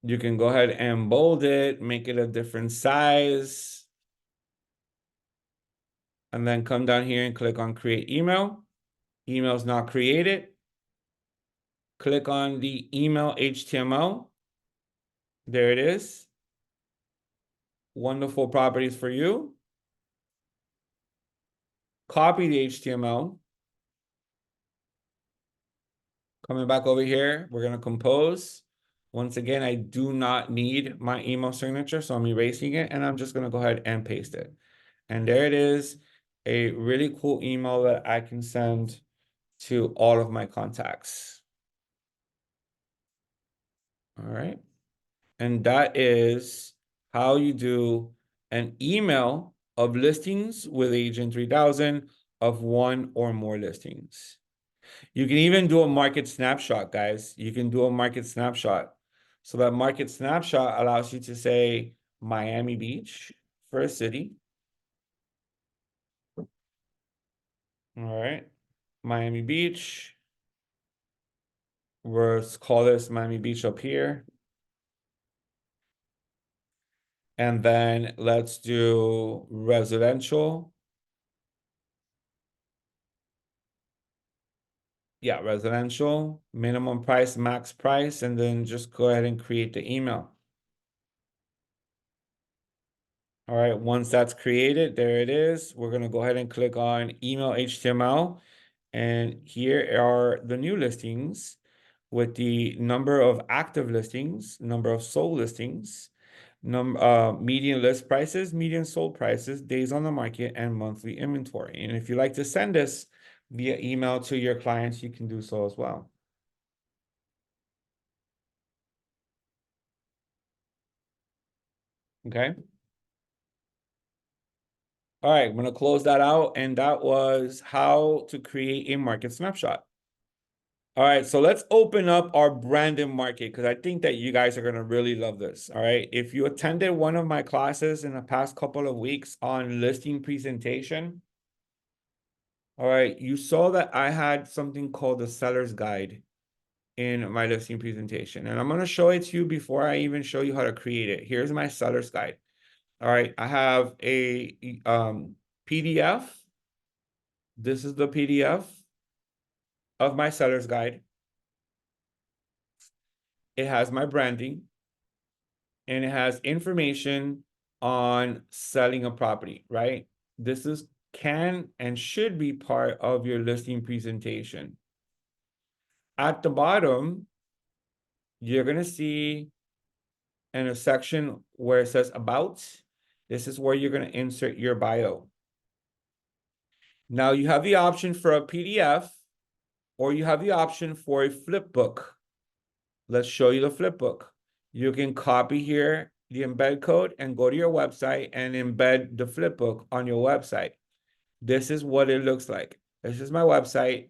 You can go ahead and bold it, make it a different size. And then come down here and click on create email. Email is not created. Click on the email HTML. There it is. Wonderful properties for you. Copy the HTML. Coming back over here, we're going to compose. Once again, I do not need my email signature, so I'm erasing it, and I'm just going to go ahead and paste it. And there it is, a really cool email that I can send to all of my contacts. All right. And that is how you do an email of listings with Agent 3000 of 1 or more listings. You can even do a market snapshot, guys. You can do a market snapshot. So that market snapshot allows you to say Miami Beach for a city. All right. Miami Beach. Let's call this Miami Beach up here. And then let's do residential. Yeah, residential, minimum price, max price, and then just go ahead and create the email. All right, once that's created, there it is. We're going to go ahead and click on email HTML. And here are the new listings with the number of active listings, number of sold listings, median list prices, median sold prices, days on the market, and monthly inventory. And if you like to send this via email to your clients, you can do so as well. Okay. All right, I'm going to close that out. And that was how to create a market snapshot. All right, so let's open up our branded market because I think that you guys are going to really love this. All right, if you attended one of my classes in the past couple of weeks on listing presentation, all right, you saw that I had something called the seller's guide in my listing presentation. And I'm going to show it to you before I even show you how to create it. Here's my seller's guide. All right, I have a PDF. This is the PDF of my seller's guide. It has my branding and it has information on selling a property, right? This can and should be part of your listing presentation. At the bottom, you're going to see in a section where it says about, this is where you're going to insert your bio. Now you have the option for a PDF or you have the option for a flip book. Let's show you the flip book. You can copy here the embed code and go to your website and embed the flip book on your website. This is what it looks like. This is my website.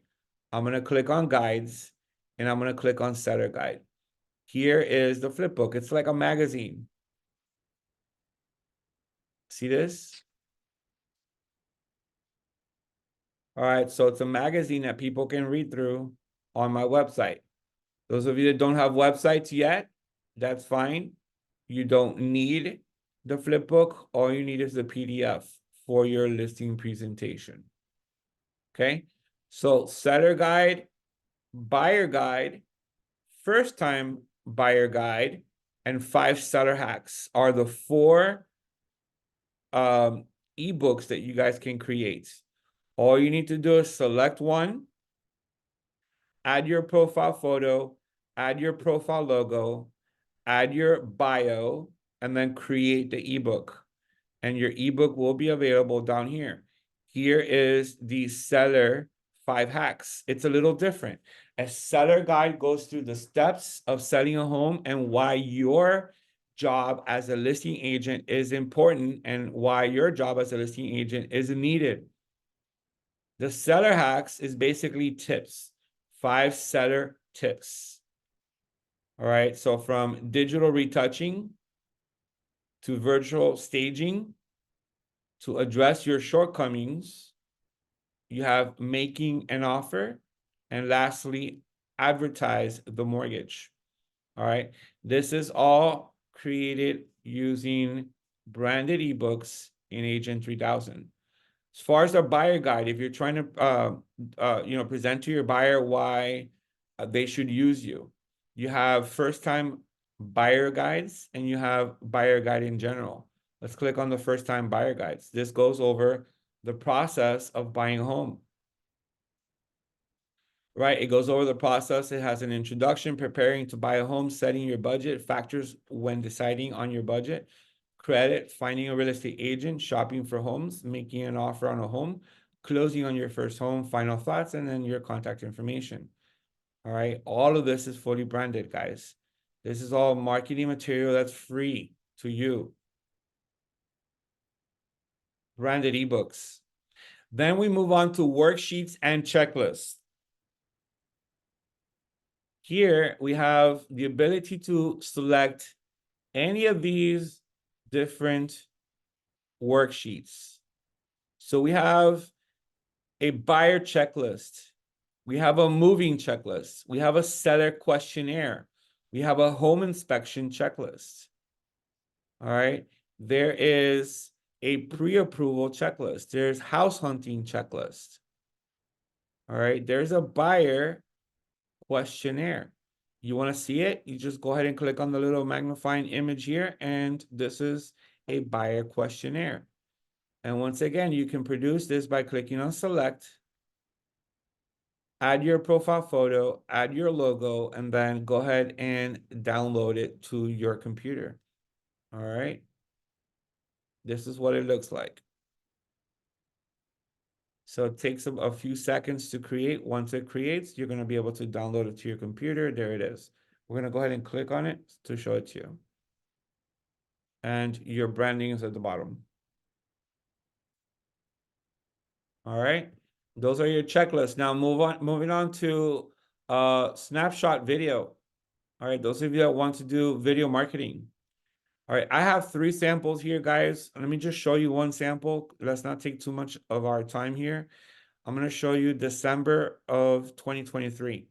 I'm going to click on guides and I'm going to click on seller guide. Here is the flip book. It's like a magazine. See this? All right, so it's a magazine that people can read through on my website. Those of you that don't have websites yet, that's fine. You don't need the flip book. All you need is the PDF for your listing presentation. Okay, so seller guide, buyer guide, first time buyer guide, and 5 seller hacks are the 4 ebooks that you guys can create. All you need to do is select one, add your profile photo, add your profile logo, add your bio, and then create the ebook. And your ebook will be available down here. Here is the seller 5 hacks. It's a little different. A seller guide goes through the steps of selling a home and why your job as a listing agent is important and why your job as a listing agent is needed. The seller hacks is basically tips, 5 seller tips. All right, so from digital retouching to virtual staging to address your shortcomings, you have making an offer, and lastly, advertise the mortgage. All right, this is all created using branded ebooks in Agent 3000. As far as our buyer guide, if you're trying to present to your buyer why they should use you, you have first-time buyer guides and you have buyer guide in general. Let's click on the first-time buyer guides. This goes over the process of buying a home. Right, it goes over the process. It has an introduction, preparing to buy a home, setting your budget, factors when deciding on your budget, credit, finding a real estate agent, shopping for homes, making an offer on a home, closing on your first home, final thoughts, and then your contact information. All right, all of this is fully branded, guys. This is all marketing material that's free to you. Branded ebooks. Then we move on to worksheets and checklists. Here we have the ability to select any of these different worksheets. So we have a buyer checklist. We have a moving checklist. We have a seller questionnaire. We have a home inspection checklist. All right. There is a pre-approval checklist. There's house hunting checklist. All right. There's a buyer questionnaire. You want to see it? You just go ahead and click on the little magnifying image here, and this is a buyer questionnaire. And once again, you can produce this by clicking on select, add your profile photo, add your logo, and then go ahead and download it to your computer. All right. This is what it looks like. So it takes a few seconds to create. Once it creates, you're going to be able to download it to your computer. There it is. We're going to go ahead and click on it to show it to you. And your branding is at the bottom. All right. Those are your checklists. Now moving on to snapshot video. All right, those of you that want to do video marketing. All right, I have 3 samples here, guys. Let me just show you one sample. Let's not take too much of our time here. I'm going to show you December of 2023.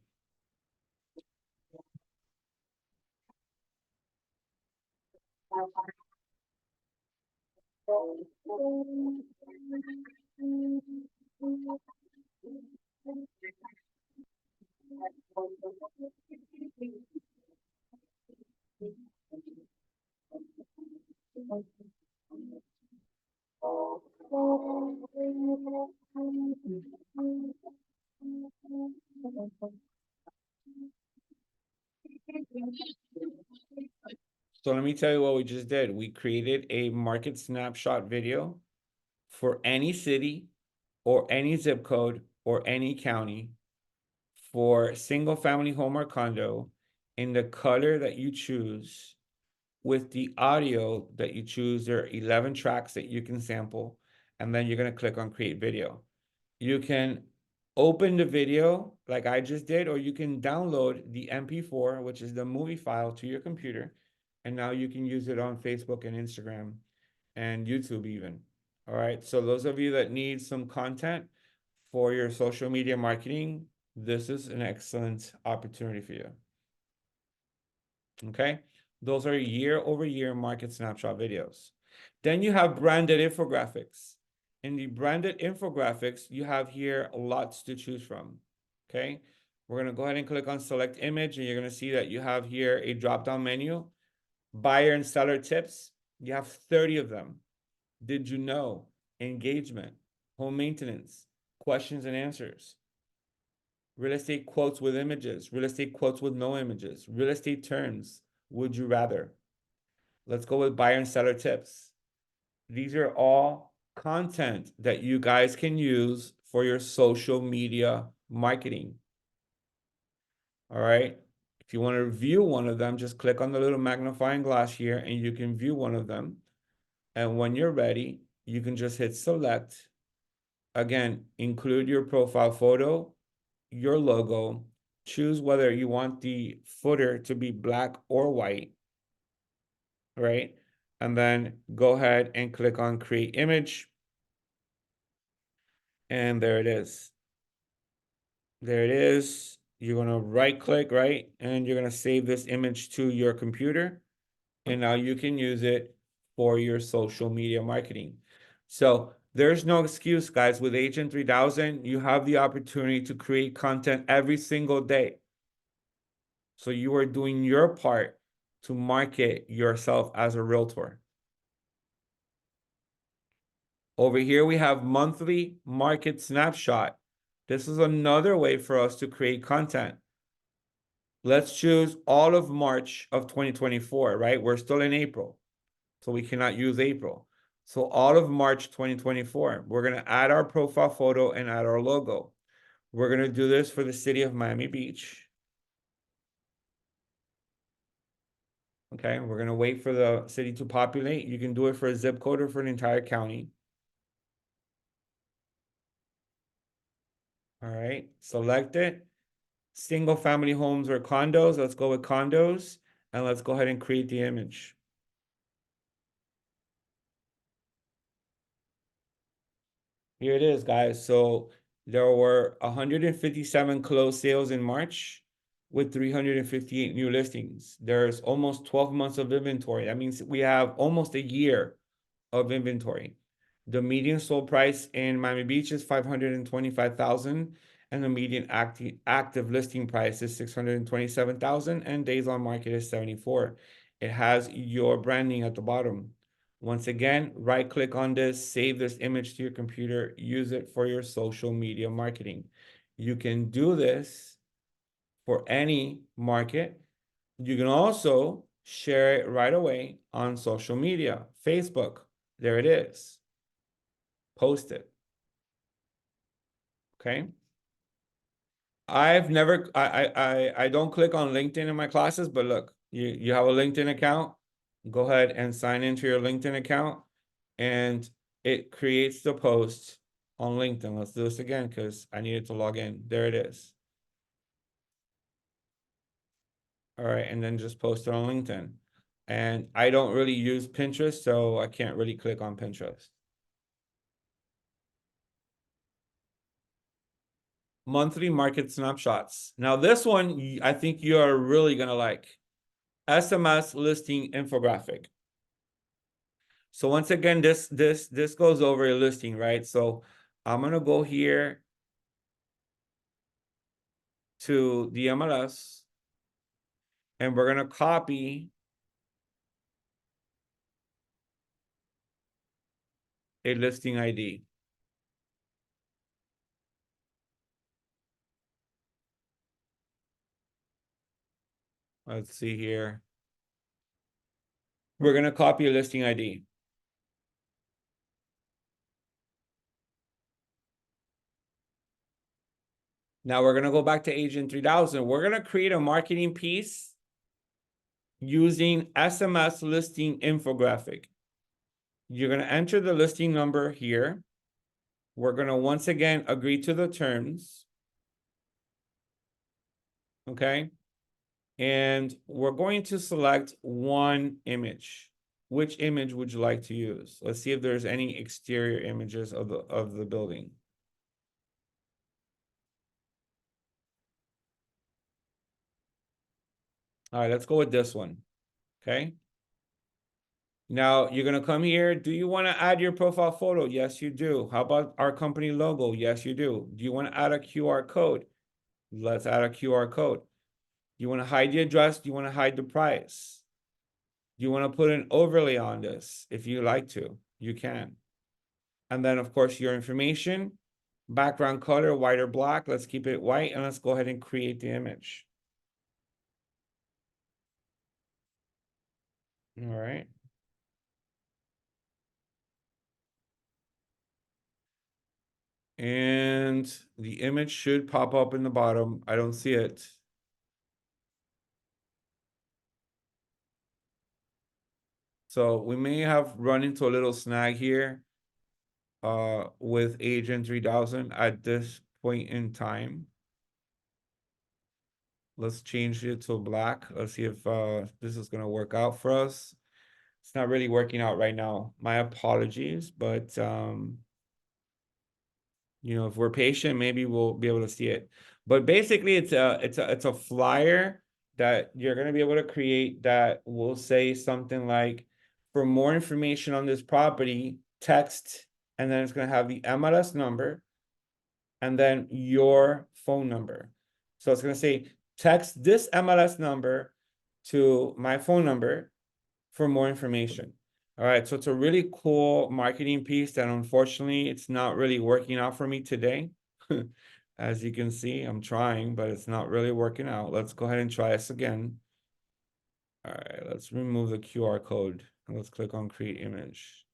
So let me tell you what we just did. We created a market snapshot video for any city or any zip code or any county for single family home or condo in the color that you choose with the audio that you choose. There are 11 tracks that you can sample, and then you're going to click on create video. You can open the video like I just did, or you can download the MP4, which is the movie file, to your computer. And now you can use it on Facebook and Instagram and YouTube even. All right. So those of you that need some content for your social media marketing, this is an excellent opportunity for you. Okay. Those are year-over-year market snapshot videos. Then you have branded infographics. In the branded infographics, you have here lots to choose from. Okay. We're going to go ahead and click on select image, and you're going to see that you have here a drop-down menu. Buyer and seller tips. You have 30 of them. Did you know? Engagement, home maintenance, questions and answers, real estate quotes with images, real estate quotes with no images, real estate terms, would you rather. Let's go with buyer and seller tips. These are all content that you guys can use for your social media marketing. All right. If you want to view one of them, just click on the little magnifying glass here and you can view one of them. And when you're ready, you can just hit select. Again, include your profile photo, your logo, choose whether you want the footer to be black or white, right? And then go ahead and click on create image. And there it is. There it is. You're going to right click, right? And you're going to save this image to your computer. And now you can use it for your social media marketing. So there's no excuse, guys. With Agent 3000, you have the opportunity to create content every single day. So you are doing your part to market yourself as a realtor. Over here, we have monthly market snapshot. This is another way for us to create content. Let's choose all of March of 2024, right? We're still in April, so we cannot use April. So all of March 2024, we're going to add our profile photo and add our logo. We're going to do this for the city of Miami Beach. Okay, we're going to wait for the city to populate. You can do it for a zip code or for an entire county. All right, select it. Single family homes or condos. Let's go with condos. And let's go ahead and create the image. Here it is, guys. So there were 157 closed sales in March with 358 new listings. There's almost 12 months of inventory. That means we have almost a year of inventory. The median sold price in Miami Beach is $525,000, and the median active listing price is $627,000, and days on market is 74. It has your branding at the bottom. Once again, right click on this, save this image to your computer, use it for your social media marketing. You can do this for any market. You can also share it right away on social media, Facebook. There it is. Post it. Okay. I've never I don't click on LinkedIn in my classes, but look, you have a LinkedIn account, go ahead and sign into your LinkedIn account and it creates the post on LinkedIn. Let's do this again because I needed to log in. There it is. All right, and then just post it on LinkedIn. And I don't really use Pinterest, so I can't really click on Pinterest. Monthly market snapshots. Now this one, I think you are really gonna like. SMS listing infographic. So once again, this goes over a listing, right? So I'm gonna go here to the MLS and we're gonna copy a listing ID. Let's see here. We're gonna copy a listing ID. Now we're gonna go back to Agent 3000. We're gonna create a marketing piece using SMS listing infographic. You're gonna enter the listing number here. We're gonna once again agree to the terms. Okay. And we're going to select one image. Which image would you like to use? Let's see if there's any exterior images of the building. All right, let's go with this one. Okay. Now you're gonna come here. Do you want to add your profile photo? Yes, you do. How about our company logo? Yes, you do. Do you want to add a QR code? Let's add a QR code. You want to hide the address? Do you want to hide the price? Do you want to put an overlay on this? If you like to, you can. And then of course your information, background color, white or black. Let's keep it white and let's go ahead and create the image. All right. And the image should pop up in the bottom. I don't see it. So we may have run into a little snag here with Agent 3000 at this point in time. Let's change it to black. Let's see if this is gonna work out for us. It's not really working out right now. My apologies, but you know, if we're patient, maybe we'll be able to see it. But basically, it's a flyer that you're gonna be able to create that will say something like, for more information on this property, text, and then it's gonna have the MLS number and then your phone number. So it's gonna say, text this MLS number to my phone number for more information. All right, so it's a really cool marketing piece that unfortunately it's not really working out for me today. As you can see, I'm trying, but it's not really working out. Let's go ahead and try this again. All right, let's remove the QR code and let's click on create image.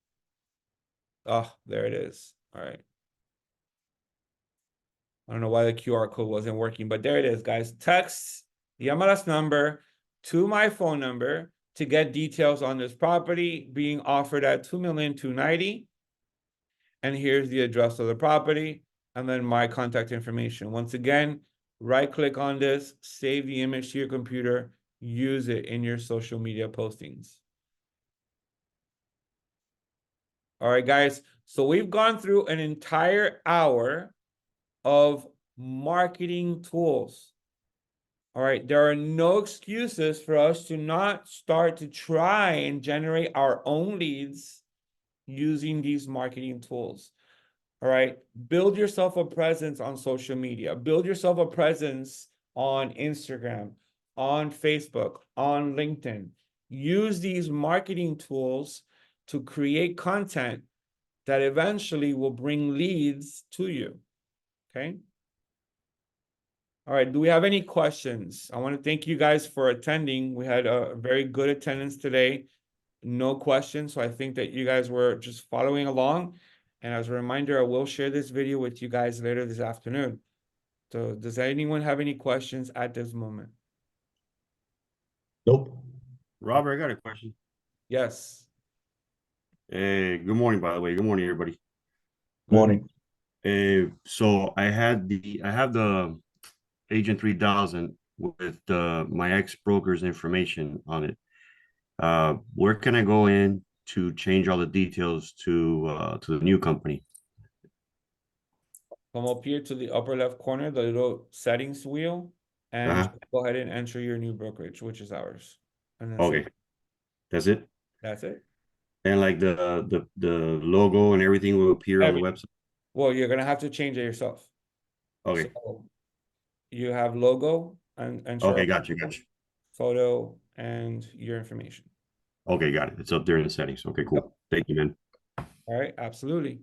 Oh, there it is. All right. I don't know why the QR code wasn't working, but there it is, guys. Text the MLS number to my phone number to get details on this property being offered at $2,290,000. And here's the address of the property and then my contact information. Once again, right click on this, save the image to your computer, use it in your social media postings. All right, guys. So we've gone through an entire hour of marketing tools. All right, there are no excuses for us to not start to try and generate our own leads using these marketing tools. All right, build yourself a presence on social media, build yourself a presence on Instagram, on Facebook, on LinkedIn. Use these marketing tools to create content that eventually will bring leads to you. Okay. All right. Do we have any questions? I want to thank you guys for attending. We had a very good attendance today. No questions. So I think that you guys were just following along. And as a reminder, I will share this video with you guys later this afternoon. So does anyone have any questions at this moment? Nope. Robert, I got a question. Yes. Good morning, by the way. Good morning, everybody. Morning. So I have the Agent 3000 with my ex-broker's information on it. Where can I go in to change all the details to the new company? Come up here to the upper left corner, the little settings wheel, and Uh-huh. go ahead and enter your new brokerage, which is ours. And then Okay, that's it. that's it. And like the logo and everything will appear on the website. Well, you're gonna have to change it yourself. Okay. So you have logo and Okay, got you. photo and your information. Okay, got it. It's up there in the settings. Okay, cool. Thank you, man. All right, absolutely.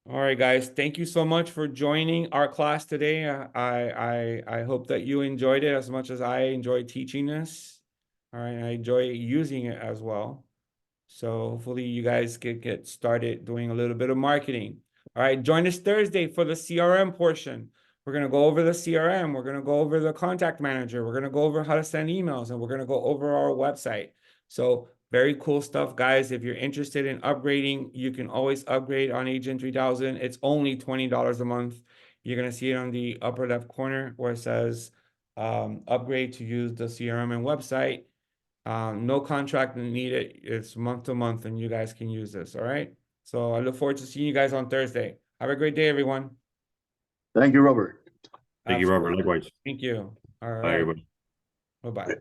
All right, guys, thank you so much for joining our class today. I hope that you enjoyed it as much as I enjoyed teaching this. All right, I enjoy using it as well. So hopefully you guys get started doing a little bit of marketing. All right, join us Thursday for the CRM portion. We're going to go over the CRM. We're going to go over the contact manager. We're going to go over how to send emails, and we're going to go over our website. So very cool stuff, guys. If you're interested in upgrading, you can always upgrade on Agent 3000. It's only $20 a month. You're going to see it on the upper left corner where it says upgrade to use the CRM and website. No contract needed. It's month to month, and you guys can use this. All right. So I look forward to seeing you guys on Thursday. Have a great day, everyone. Thank you, Robert. Thank you, Robert. Absolutely. Likewise. Thank you. All Bye, right. everybody. Bye-bye.